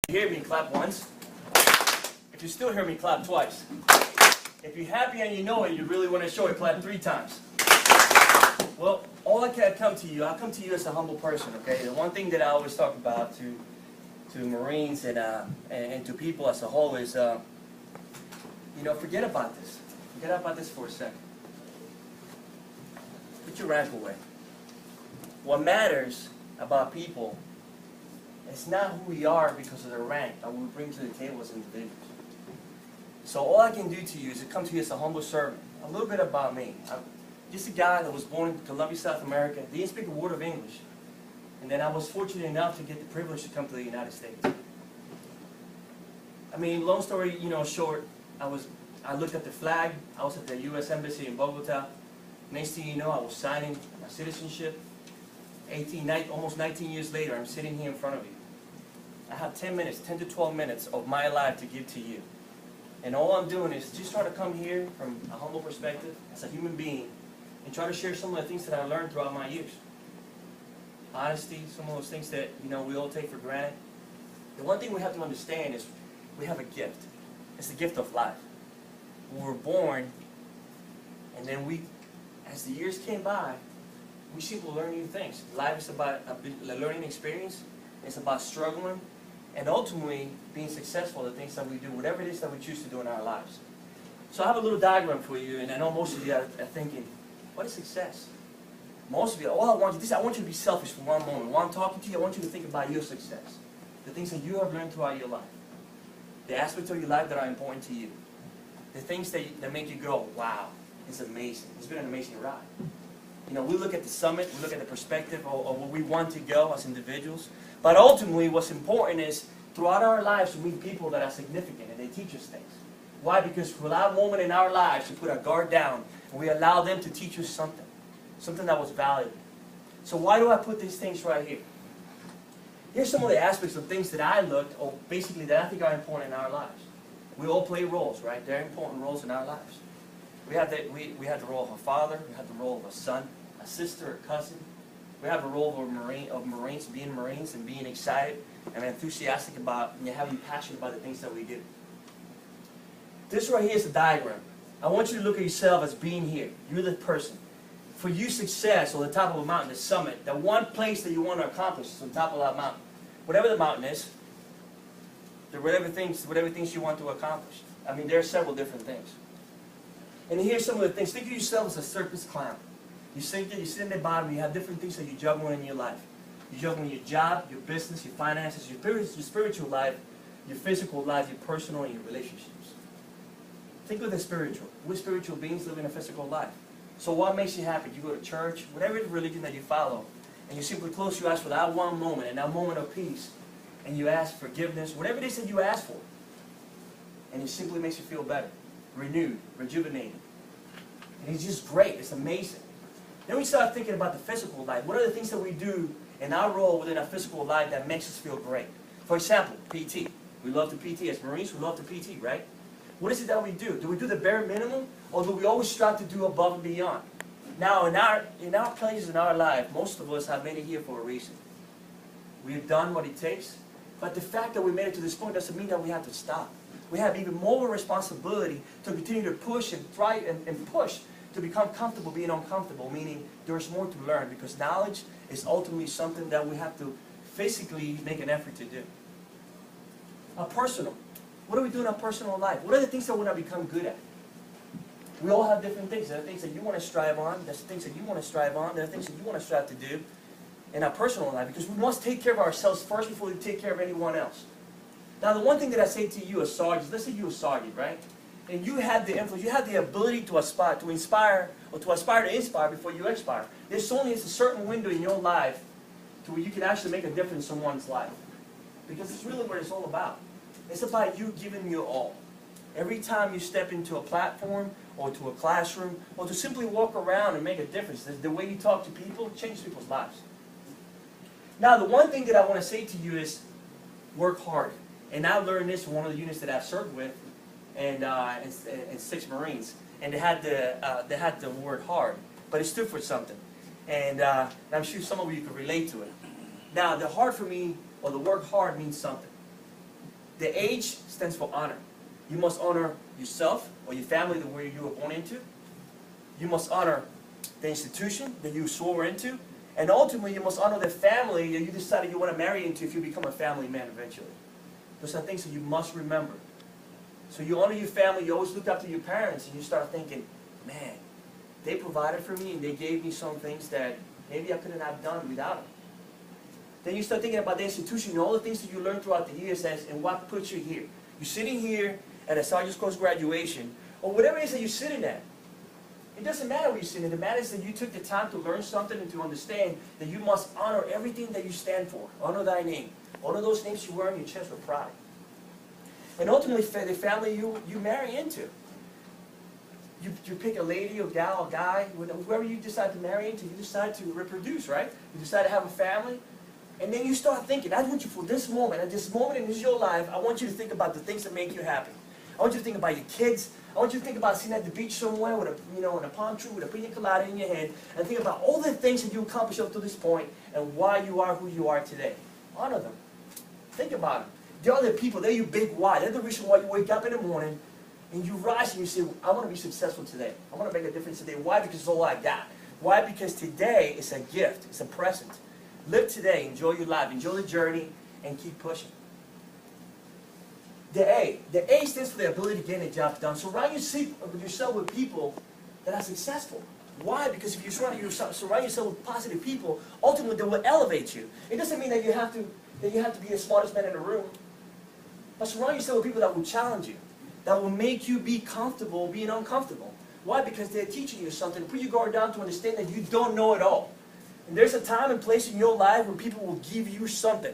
you hear me, clap once. If you still hear me, clap twice. If you're happy and you know it, you really want to show it, clap 3 times. Well, all I come to you as a humble person, okay? The one thing that I always talk about to Marines and to people as a whole is, forget about this. Forget about this for a second. Put your rank away. What matters about people, it's not who we are because of their rank that we bring to the table as individuals. So all I can do to you is to come to you as a humble servant. A little bit about me. I'm just a guy that was born in Colombia, South America. Didn't speak a word of English. And then I was fortunate enough to get the privilege to come to the United States. I mean, long story, short, I looked at the flag. I was at the U.S. Embassy in Bogota. Next thing you know, I was signing my citizenship. Almost 19 years later, I'm sitting here in front of you. I have 10 to 12 minutes of my life to give to you. And all I'm doing is just try to come here from a humble perspective, as a human being, and try to share some of the things that I learned throughout my years. Honesty, some of those things that we all take for granted. The one thing we have to understand is we have a gift. It's the gift of life. We were born, and then as the years came by, we seem to learn new things. Life is about a learning experience. It's about struggling, and ultimately being successful at the things that we do, whatever it is that we choose to do in our lives. So I have a little diagram for you, and I know most of you are thinking, what is success? Most of you, all I want you to be selfish for one moment. While I'm talking to you, I want you to think about your success. The things that you have learned throughout your life. The aspects of your life that are important to you. The things that make you go, wow, it's amazing. It's been an amazing ride. We look at the summit, we look at the perspective of where we want to go as individuals. But ultimately, what's important is, throughout our lives, we meet people that are significant, and they teach us things. Why? Because we allow a moment in our lives to put our guard down, and we allow them to teach us something. Something that was valuable. So why do I put these things right here? Here's some of the aspects of things that I looked, or basically that I think are important in our lives. We all play roles, right? They're important roles in our lives. We have the role of a father, we have the role of a son, a sister, a cousin. We have a role of Marines, being Marines and being excited and enthusiastic about and having passion about the things that we do. This right here is a diagram. I want you to look at yourself as being here. You're the person. For you, success on the top of a mountain, the summit, the one place that you want to accomplish is on top of that mountain. Whatever the mountain is, whatever things you want to accomplish. I mean, there are several different things. And here's some of the things. Think of yourself as a circus clown. You sit in the bottom, you have different things that you juggle in your life. You juggle in your job, your business, your finances, your spiritual life, your physical life, your personal, and your relationships. Think of the spiritual. We're spiritual beings living a physical life. So what makes you happy? You go to church, whatever religion that you follow, and you simply close your eyes for that one moment, and that moment of peace, and you ask forgiveness, whatever it is that you ask for, and it simply makes you feel better, renewed, rejuvenated. And it's just great. It's amazing. Then we start thinking about the physical life. What are the things that we do in our role within our physical life that makes us feel great? For example, PT. We love the PT. As Marines, we love the PT, right? What is it that we do? Do we do the bare minimum, or do we always strive to do above and beyond? Now, in our places in our life, most of us have made it here for a reason. We've done what it takes, but the fact that we made it to this point doesn't mean that we have to stop. We have even more responsibility to continue to push and try and push to become comfortable being uncomfortable, meaning there's more to learn, because knowledge is ultimately something that we have to physically make an effort to do. Personal. What do we do in our personal life? What are the things that we want to become good at? We all have different things. There are things that you want to strive on. There's things that you want to strive on. There are things that you want to strive to do in our personal life, because we must take care of ourselves first before we take care of anyone else. Now, the one thing that I say to you as sergeants, let's say you're a sergeant, right? And you have the influence, you have the ability to aspire, to inspire, or to aspire to inspire before you expire. There's only a certain window in your life to where you can actually make a difference in someone's life. Because it's really what it's all about. It's about you giving your all. Every time you step into a platform, or to a classroom, or to simply walk around and make a difference, the way you talk to people changes people's lives. Now, the one thing that I want to say to you is work hard. And I learned this from one of the units that I've served with, and 6 Marines, and they had the word hard, but it stood for something, and I'm sure some of you could relate to it. Now, the hard for me, or the word hard, means something. The H stands for honor. You must honor yourself or your family, the way you were born into. You must honor the institution that you swore into. And ultimately, you must honor the family that you decided you want to marry into if you become a family man eventually. Those are things that you must remember. So you honor your family, you always look up to your parents, and you start thinking, man, they provided for me and they gave me some things that maybe I couldn't have done without them. Then you start thinking about the institution and all the things that you learned throughout the years and what puts you here. You're sitting here at a Sergeant's Course graduation, or whatever it is that you're sitting at. It doesn't matter where you're sitting. It matters that you took the time to learn something and to understand that you must honor everything that you stand for. Honor thy name. Honor those names you wear on your chest with pride. And ultimately, the family you marry into. You pick a lady, or gal, or guy, whoever you decide to marry into, you decide to reproduce, right? You decide to have a family. And then you start thinking, I want you for this moment, at this moment in your life, I want you to think about the things that make you happy. I want you to think about your kids. I want you to think about sitting at the beach somewhere with in a palm tree with a pina colada in your hand, and think about all the things that you accomplished up to this point and why you are who you are today. Honor them. Think about them. They're the people, they're your big why. They're the reason why you wake up in the morning and you rise and you say, I want to be successful today. I want to make a difference today. Why? Because it's all I got. Why? Because today is a gift. It's a present. Live today. Enjoy your life. Enjoy the journey and keep pushing. The A stands for the ability to get a job done. Surround yourself with people that are successful. Why? Because if you surround yourself with positive people, ultimately they will elevate you. It doesn't mean that you have to be the smartest man in the room. But surround yourself with people that will challenge you, that will make you be comfortable being uncomfortable. Why? Because they're teaching you something. Put your guard down to understand that you don't know it all. And there's a time and place in your life where people will give you something.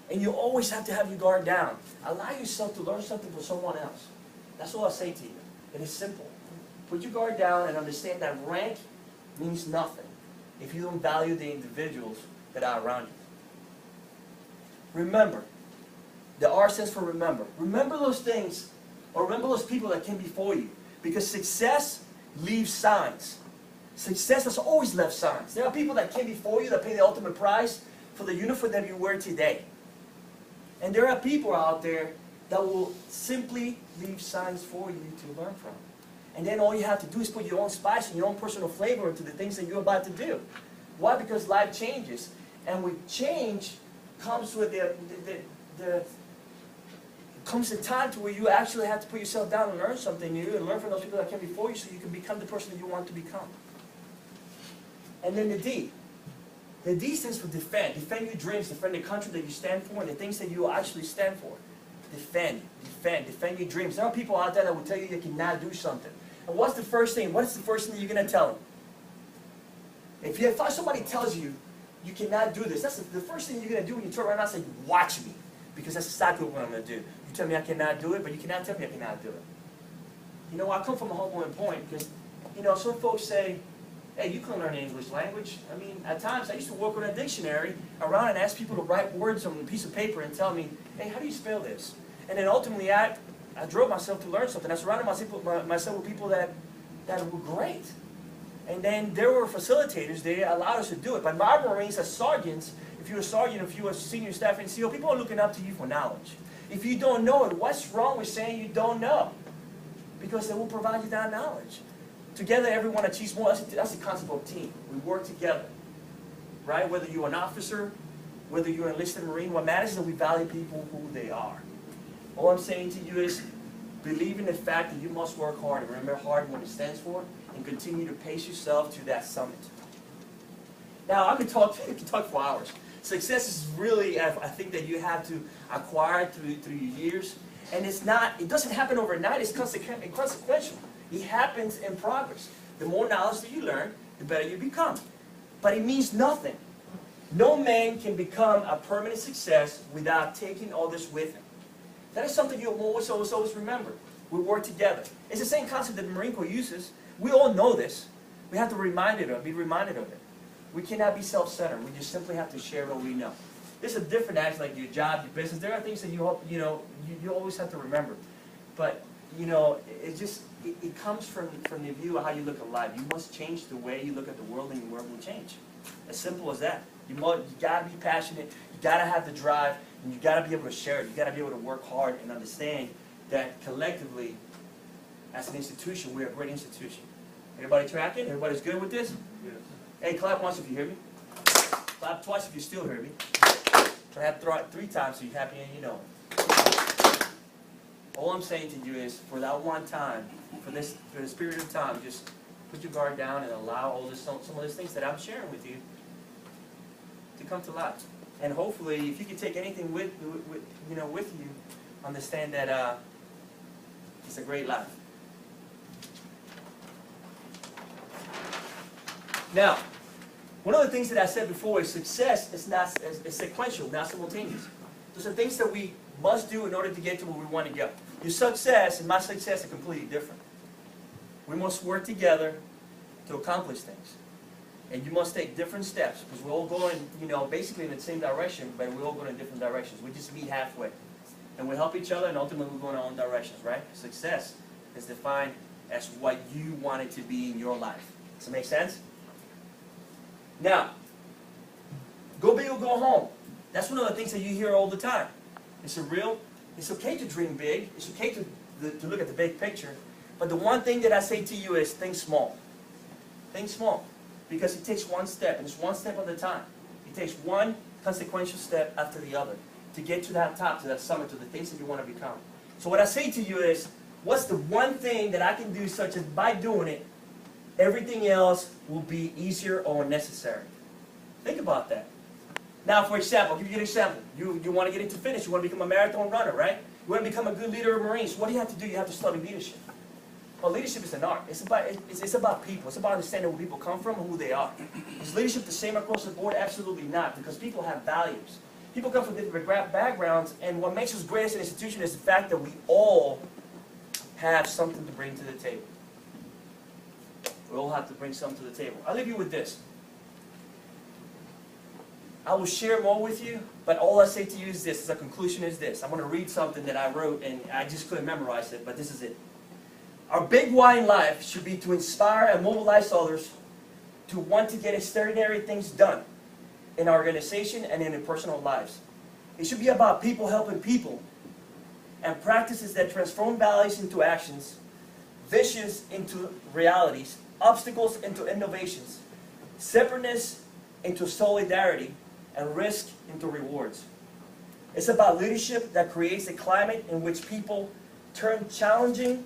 And you always have to have your guard down. Allow yourself to learn something from someone else. That's all I say to you. It is simple. Put your guard down and understand that rank means nothing if you don't value the individuals that are around you. Remember. The R stands for remember. Remember those things, or remember those people that came before you. Because success leaves signs. Success has always left signs. There are people that came before you that pay the ultimate price for the uniform that you wear today. And there are people out there that will simply leave signs for you to learn from. And then all you have to do is put your own spice and your own personal flavor into the things that you're about to do. Why? Because life changes. And with change comes with comes a time to where you actually have to put yourself down and learn something new and learn from those people that came before you so you can become the person that you want to become. And then the D. The D stands for defend. Defend your dreams, defend the country that you stand for and the things that you actually stand for. Defend, defend, defend your dreams. There are people out there that will tell you you cannot do something. And what's the first thing? What is the first thing that you're going to tell them? If somebody tells you you cannot do this, that's the first thing you're going to do when you turn around and say, watch me. Because that's exactly what I'm going to do. You tell me I cannot do it, but you cannot tell me I cannot do it. You know, I come from a humble point because, some folks say, hey, you can learn the English language. I mean, at times I used to work with a dictionary around and ask people to write words on a piece of paper and tell me, hey, how do you spell this? And then ultimately I drove myself to learn something. I surrounded myself with people that were great. And then there were facilitators. They allowed us to do it. But my Marines as sergeants, if you're a sergeant, if you're a senior staff NCO, people are looking up to you for knowledge. If you don't know it, what's wrong with saying you don't know? Because they will provide you that knowledge. Together, everyone achieves more. That's the concept of team. We work together, right? Whether you're an officer, whether you're an enlisted Marine, what matters is that we value people who they are. All I'm saying to you is believe in the fact that you must work hard. And remember hard what it stands for, and continue to pace yourself to that summit. Now, I could talk for hours. Success is really, I think that you have to acquire through your years. And it doesn't happen overnight. It's consequential. It happens in progress. The more knowledge that you learn, the better you become. But it means nothing. No man can become a permanent success without taking all this with him. That is something you'll always remember. We work together. It's the same concept that the Marine Corps uses. We all know this. We have to be reminded of it. We cannot be self-centered. We just simply have to share what we know. There's a different aspect, like your job, your business. There are things that you always have to remember. But it comes from the view of how you look at life. You must change the way you look at the world, and your world will change. As simple as that. You gotta be passionate, you gotta have the drive, and you gotta be able to share it. You gotta be able to work hard and understand that collectively, as an institution, we're a great institution. Everybody tracking? Everybody's good with this? Yes. Hey, clap once if you hear me. Clap twice if you still hear me. Clap three times so you're happy and you know. All I'm saying to you is, for that one time, for this period of time, just put your guard down and allow all this, some of these things that I'm sharing with you to come to life. And hopefully, if you can take anything with you, understand that it's a great life. Now, one of the things that I said before is success is sequential, not simultaneous. Those are things that we must do in order to get to where we want to go. Your success and my success are completely different. We must work together to accomplish things. And you must take different steps, because we're all going, basically in the same direction, but we're all going in different directions. We just meet halfway. And we help each other, and ultimately we go in our own directions, right? Success is defined as what you want it to be in your life. Does it make sense? Now, go big or go home. That's one of the things that you hear all the time. It's okay to dream big. It's okay to look at the big picture. But the one thing that I say to you is think small. Think small. Because it takes one step, and it's one step at a time. It takes one consequential step after the other to get to that top, to that summit, to the things that you want to become. So what I say to you is, what's the one thing that I can do such as by doing it, everything else will be easier or necessary? Think about that. Now, for example, I'll give you an example. You want to get into fitness. You want to become a marathon runner, right? You want to become a good leader of Marines. What do you have to do? You have to study leadership. Well, leadership is an art. It's about people. It's about understanding where people come from and who they are. Is leadership the same across the board? Absolutely not, because people have values. People come from different backgrounds, and what makes us great as an institution is the fact that we all have something to bring to the table. We all have to bring something to the table. I'll leave you with this. I will share more with you, but all I say to you is this, as a conclusion is this. I'm going to read something that I wrote, and I just couldn't memorize it, but this is it. Our big why in life should be to inspire and mobilize others to want to get extraordinary things done in our organization and in their personal lives. It should be about people helping people, and practices that transform values into actions, visions into realities, obstacles into innovations, separateness into solidarity, and risk into rewards. It's about leadership that creates a climate in which people turn challenging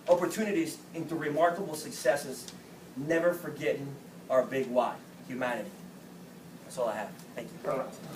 opportunities into remarkable successes, never forgetting our big why, humanity. That's all I have. Thank you.